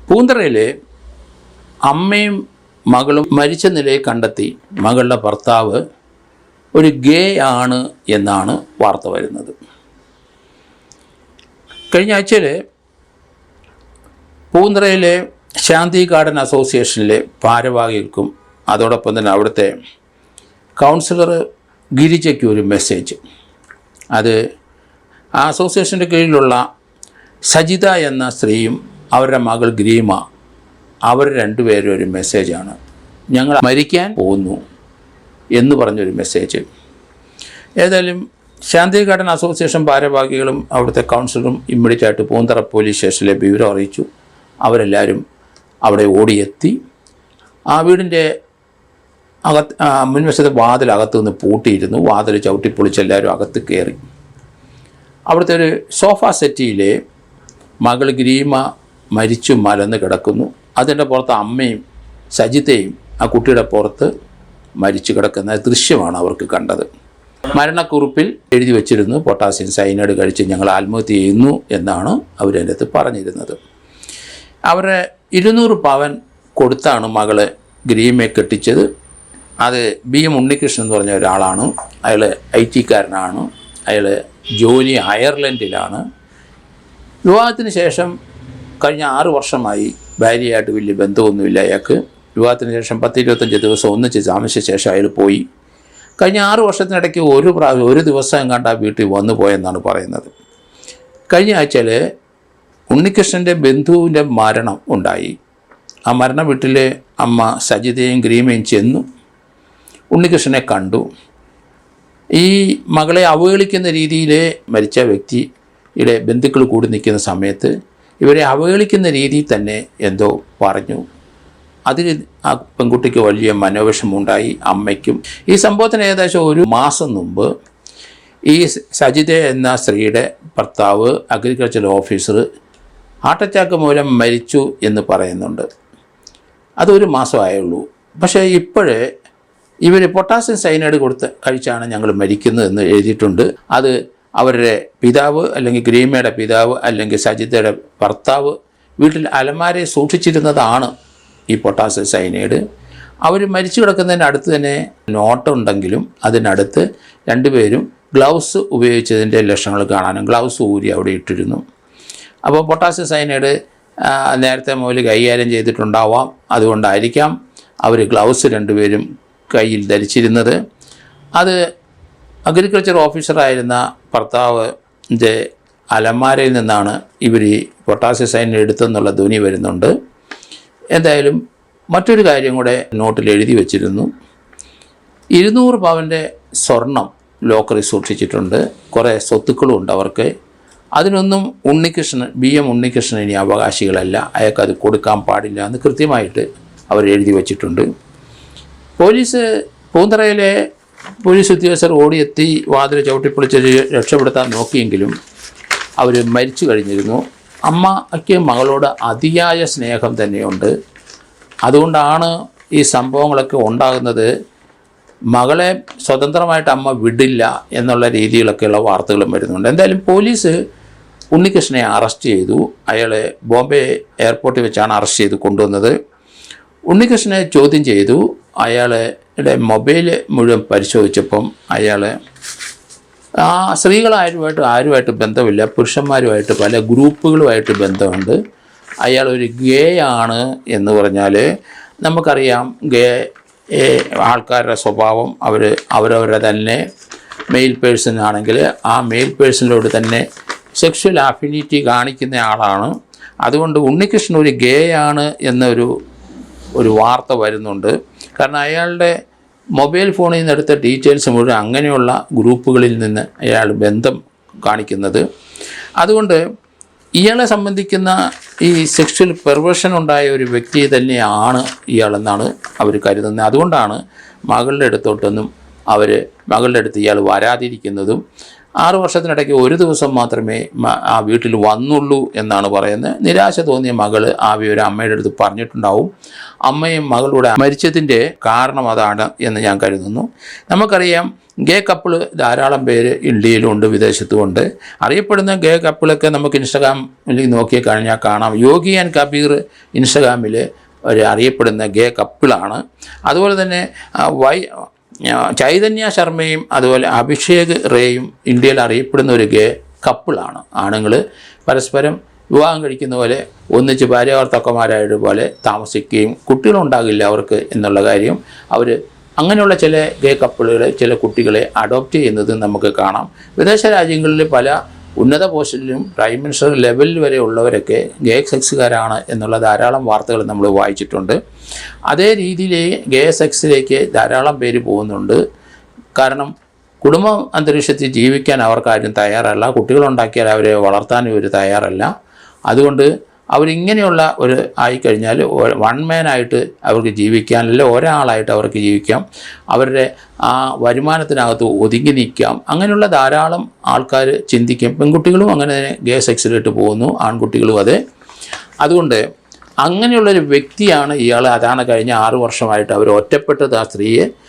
പൂന്തറയിലെ അമ്മയും മകളും മരിച്ച നിലയിൽ കണ്ടെത്തി മകളുടെ ഭർത്താവ് ഒരു ഗേ ആണ് എന്നാണ് വാർത്ത വരുന്നത്. കഴിഞ്ഞ ആഴ്ചയിൽ പൂന്തറയിലെ ശാന്തി ഗാർഡൻ അസോസിയേഷനിലെ ഭാരവാഹികൾക്കും അതോടൊപ്പം തന്നെ അവിടുത്തെ കൗൺസിലർ ഗിരിജയ്ക്കും ഒരു മെസ്സേജ്. അത് ആ അസോസിയേഷൻ്റെ കീഴിലുള്ള സജിത എന്ന സ്ത്രീയും അവരുടെ മകൾ ഗ്രീമ, അവർ രണ്ടുപേരും ഒരു മെസ്സേജാണ്. ഞങ്ങൾ മരിക്കാൻ പോകുന്നു എന്ന് പറഞ്ഞൊരു മെസ്സേജ്. ഏതായാലും ശാന്തി ഗാർഡൻ അസോസിയേഷൻ ഭാരവാഹികളും അവിടുത്തെ കൗൺസിലറും ഇമ്മീഡിയറ്റായിട്ട് പൂന്തറ പോലീസ് സ്റ്റേഷനിലെ വിവരം അറിയിച്ചു. അവരെല്ലാവരും അവിടെ ഓടിയെത്തി. ആ വീടിൻ്റെ മുൻവശത്തെ വാതിൽ അകത്തു നിന്ന് പൂട്ടിയിരുന്നു. വാതിൽ ചവിട്ടിപ്പൊളിച്ച് എല്ലാവരും അകത്ത് കയറി. അവിടുത്തെ ഒരു സോഫ സെറ്റിയിലെ മകൾ ഗ്രീമ മരിച്ചു മലന്ന് കിടക്കുന്നു. അതിൻ്റെ പുറത്ത് അമ്മയും സജിതയും ആ കുട്ടിയുടെ പുറത്ത് മരിച്ചു കിടക്കുന്ന ദൃശ്യമാണ് അവർക്ക് കണ്ടത്. മരണക്കുറിപ്പിൽ എഴുതി വച്ചിരുന്നു, പൊട്ടാസ്യം സയനൈഡ് കഴിച്ച് ഞങ്ങൾ ആത്മഹത്യ ചെയ്യുന്നു എന്നാണ് അവരതിൻ്റെ അടുത്ത് പറഞ്ഞിരുന്നത്. അവരെ 200 പവൻ കൊടുത്താണ് മകള് ഗ്രീമയെ കെട്ടിച്ചത്. അത് BM ഉണ്ണികൃഷ്ണൻ എന്ന് പറഞ്ഞ ഒരാളാണ്. അയാൾ IT-കാരനാണ്. അയാൾ ജോലി അയർലൻഡിലാണ്. വിവാഹത്തിന് ശേഷം കഴിഞ്ഞ 6 വർഷമായി ഭാര്യയായിട്ട് വലിയ ബന്ധമൊന്നുമില്ല അയാൾക്ക്. വിവാഹത്തിന് ശേഷം 10-25 ദിവസം ഒന്നിച്ച് താമസിച്ച ശേഷം അയാൾ പോയി. കഴിഞ്ഞ 6 വർഷത്തിനിടയ്ക്ക് ഒരു ദിവസം എങ്ങാണ്ട് ആ വീട്ടിൽ വന്നു പോയെന്നാണ് പറയുന്നത്. കഴിഞ്ഞ ആഴ്ചയിൽ ഉണ്ണികൃഷ്ണൻ്റെ ബന്ധുവിൻ്റെ മരണം ഉണ്ടായി. ആ മരണ വീട്ടിലെ അമ്മ സജിതയും ഗ്രീമയും ചെന്നു. ഉണ്ണികൃഷ്ണനെ കണ്ടു. ഈ മകളെ അവഹേളിക്കുന്ന രീതിയിൽ മരിച്ച വ്യക്തിയുടെ ബന്ധുക്കൾ കൂടി നിൽക്കുന്ന സമയത്ത് ഇവരെ അവഹേളിക്കുന്ന രീതിയിൽ തന്നെ എന്തോ പറഞ്ഞു. അതിൽ ആ പെൺകുട്ടിക്ക് വലിയ മനോവിഷമുണ്ടായി, അമ്മയ്ക്കും. ഈ സംഭവത്തിന് ഏകദേശം 1 മാസം മുമ്പ് ഈ സജിത എന്ന സ്ത്രീയുടെ ഭർത്താവ് അഗ്രികൾച്ചർ ഓഫീസർ ഹാർട്ട് അറ്റാക്ക് മൂലം മരിച്ചു എന്ന് പറയുന്നുണ്ട്. അത് 1 മാസമായുള്ളൂ. പക്ഷേ ഇപ്പോഴേ ഇവർ പൊട്ടാസ്യം സയനൈഡ് കഴിച്ചാണ് ഞങ്ങൾ മരിക്കുന്നതെന്ന് എഴുതിയിട്ടുണ്ട്. അത് അവരുടെ പിതാവ് അല്ലെങ്കിൽ ഗ്രീമയുടെ പിതാവ് അല്ലെങ്കിൽ സജിതയുടെ ഭർത്താവ് വീട്ടിൽ അലമാരയിൽ സൂക്ഷിച്ചിരുന്നതാണ് ഈ പൊട്ടാസ്യം സയനൈഡ്. അവർ മരിച്ചു കിടക്കുന്നതിന് അടുത്ത് തന്നെ നോട്ടുണ്ടെങ്കിലും അതിനടുത്ത് രണ്ടുപേരും ഗ്ലൗസ് ഉപയോഗിച്ചതിൻ്റെ ലക്ഷണങ്ങൾ കാണാനും ഗ്ലൗസ് ഊരി അവിടെ ഇട്ടിരുന്നു. അപ്പോൾ പൊട്ടാസ്യം സയനൈഡ് നേരത്തെ മുതൽ കൈകാര്യം ചെയ്തിട്ടുണ്ടാവാം. അതുകൊണ്ടായിരിക്കാം അവർ ഗ്ലൗസ് രണ്ടുപേരും കയ്യിൽ ധരിച്ചിരുന്നത്. അത് അഗ്രികൾച്ചർ ഓഫീസറായിരുന്ന ഭർത്താവിൻ്റെ അലമാരയിൽ നിന്നാണ് ഇവർ ഈ പൊട്ടാസ്യം സയനൈഡ് എടുത്തെന്നുള്ള ധ്വനി വരുന്നുണ്ട്. എന്തായാലും മറ്റൊരു കാര്യം കൂടെ നോട്ടിൽ എഴുതി വച്ചിരുന്നു. 200 പവൻ്റെ സ്വർണം ലോക്കറിൽ സൂക്ഷിച്ചിട്ടുണ്ട്. കുറേ സ്വത്തുക്കളും ഉണ്ട് അവർക്ക്. അതിനൊന്നും BM ഉണ്ണികൃഷ്ണൻ ഇനി അവകാശികളല്ല, അയാൾക്കത് കൊടുക്കാൻ പാടില്ല എന്ന് കൃത്യമായിട്ട് അവർ എഴുതി വച്ചിട്ടുണ്ട്. പൂന്തറയിലെ പോലീസ് ഉദ്യോഗസ്ഥർ ഓടിയെത്തി വാതിൽ ചവിട്ടിപ്പൊളിച്ച് രക്ഷപ്പെടുത്താൻ നോക്കിയെങ്കിലും അവർ മരിച്ചു കഴിഞ്ഞിരുന്നു. അമ്മയ്ക്ക് മകളോട് അതിയായ സ്നേഹം തന്നെയുണ്ട്. അതുകൊണ്ടാണ് ഈ സംഭവങ്ങളൊക്കെ ഉണ്ടാകുന്നത്. മകളെ സ്വതന്ത്രമായിട്ട് അമ്മ വിടില്ല എന്നുള്ള രീതിയിലൊക്കെയുള്ള വാർത്തകളും വരുന്നുണ്ട്. എന്തായാലും പോലീസ് ഉണ്ണികൃഷ്ണനെ അറസ്റ്റ് ചെയ്തു. അയാളെ ബോംബെ എയർപോർട്ടിൽ വെച്ചാണ് അറസ്റ്റ് ചെയ്ത് കൊണ്ടുവന്നത്. ഉണ്ണികൃഷ്ണനെ ചോദ്യം ചെയ്തു. അയാളുടെ മൊബൈൽ മുഴുവൻ പരിശോധിച്ചപ്പം അയാൾ ആരുമായിട്ട് ബന്ധമില്ല, പുരുഷന്മാരുമായിട്ട് പല ഗ്രൂപ്പുകളുമായിട്ട് ബന്ധമുണ്ട്. അയാളൊരു ഗേ ആണ് എന്ന് പറഞ്ഞാൽ നമുക്കറിയാം. ഗേ ആൾക്കാരുടെ സ്വഭാവം അവരവരുടെ തന്നെ മെയിൽ പേഴ്സൺ ആണെങ്കിൽ ആ മെയിൽ പേഴ്സണിലോട് തന്നെ സെക്ഷൽ അഫിനിറ്റി കാണിക്കുന്ന ആളാണ്. അതുകൊണ്ട് ഉണ്ണികൃഷ്ണൻ ഒരു ഗേ ആണ് എന്നൊരു വാർത്ത വരുന്നുണ്ട്. കാരണം അയാളുടെ മൊബൈൽ ഫോണിൽ നിന്ന് എടുത്ത ഡീറ്റെയിൽസ് മുഴുവൻ അങ്ങനെയുള്ള ഗ്രൂപ്പുകളിൽ നിന്ന് അയാൾ ബന്ധം കാണിക്കുന്നത്. അതുകൊണ്ട് ഇയാളെ സംബന്ധിക്കുന്ന ഈ സെക്ഷൽ പെർവേർഷൻ ഉണ്ടായ ഒരു വ്യക്തി തന്നെയാണ് ഇയാളെന്നാണ് അവർ കരുതുന്നത്. അതുകൊണ്ടാണ് മകളുടെ അടുത്തോട്ടൊന്നും മകളുടെ അടുത്ത് ഇയാൾ വരാതിരിക്കുന്നതും 6 വർഷത്തിനിടയ്ക്ക് ഒരു ദിവസം മാത്രമേ ആ വീട്ടിൽ വന്നുള്ളൂ എന്നാണ് പറയുന്നത്. നിരാശ തോന്നിയ മകൾ ആ വിവരം അമ്മയുടെ അടുത്ത് പറഞ്ഞിട്ടുണ്ടാവും. അമ്മയും മകളുടെ മരിച്ചതിൻ്റെ കാരണം അതാണ് എന്ന് ഞാൻ കരുതുന്നു. നമുക്കറിയാം ഗേ കപ്പിൾ ധാരാളം പേര് ഇന്ത്യയിലുണ്ട്, വിദേശത്തുമുണ്ട്. അറിയപ്പെടുന്ന ഗേ കപ്പിളൊക്കെ നമുക്ക് ഇൻസ്റ്റഗ്രാമിൽ നോക്കി കഴിഞ്ഞാൽ കാണാം. യോഗി ആൻഡ് കബീർ ഇൻസ്റ്റഗ്രാമിൽ ഒരു അറിയപ്പെടുന്ന ഗേ കപ്പിളാണ്. അതുപോലെ തന്നെ ചൈതന്യ ശർമ്മയും അതുപോലെ അഭിഷേക് റേയും ഇന്ത്യയിൽ അറിയപ്പെടുന്ന ഒരു ഗേ കപ്പിളാണ്. ആണുങ്ങൾ പരസ്പരം വിവാഹം കഴിക്കുന്ന പോലെ ഒന്നിച്ച് ഭാര്യാഭർത്താക്കന്മാരായിട്ട് പോലെ താമസിക്കുകയും കുട്ടികളുണ്ടാകില്ല അവർക്ക് എന്നുള്ള കാര്യം അവർ അങ്ങനെയുള്ള ചില ഗേ കപ്പിളുകളെ, ചില കുട്ടികളെ അഡോപ്റ്റ് ചെയ്യുന്നത് നമുക്ക് കാണാം. വിദേശ രാജ്യങ്ങളിൽ പല ഉന്നത പോസ്റ്റിലും പ്രൈം മിനിസ്റ്റർ ലെവലിൽ വരെ ഉള്ളവരൊക്കെ ഗേ സെക്സുകാരാണ് എന്നുള്ള ധാരാളം വാർത്തകൾ നമ്മൾ വായിച്ചിട്ടുണ്ട്. അതേ രീതിയിൽ ഗേ സെക്സിലേക്ക് ധാരാളം പേര് പോകുന്നുണ്ട്. കാരണം കുടുംബ അന്തരീക്ഷത്തിൽ ജീവിക്കാൻ അവർക്കാരും തയ്യാറല്ല, കുട്ടികളുണ്ടാക്കിയാൽ അവരെ വളർത്താനും ഇവർ തയ്യാറല്ല. അതുകൊണ്ട് അവരിങ്ങനെയുള്ള ഒരു ആയിക്കഴിഞ്ഞാൽ വൺ മാനായിട്ട് അവർക്ക് ജീവിക്കാൻ, അല്ലെങ്കിൽ ഒരാളായിട്ട് അവർക്ക് ജീവിക്കാം, അവരുടെ ആ വരുമാനത്തിനകത്ത് ഒതുങ്ങി നിൽക്കാം. അങ്ങനെയുള്ള ധാരാളം ആൾക്കാർ ചിന്തിക്കും. പെൺകുട്ടികളും അങ്ങനെ തന്നെ ഗേ സെക്സിലോട്ട് പോകുന്നു, ആൺകുട്ടികളും അതെ. അതുകൊണ്ട് അങ്ങനെയുള്ളൊരു വ്യക്തിയാണ് ഇയാൾ. അതാണ് കഴിഞ്ഞ 6 വർഷമായിട്ട് അവർ ഒറ്റപ്പെട്ടത് ആ സ്ത്രീയെ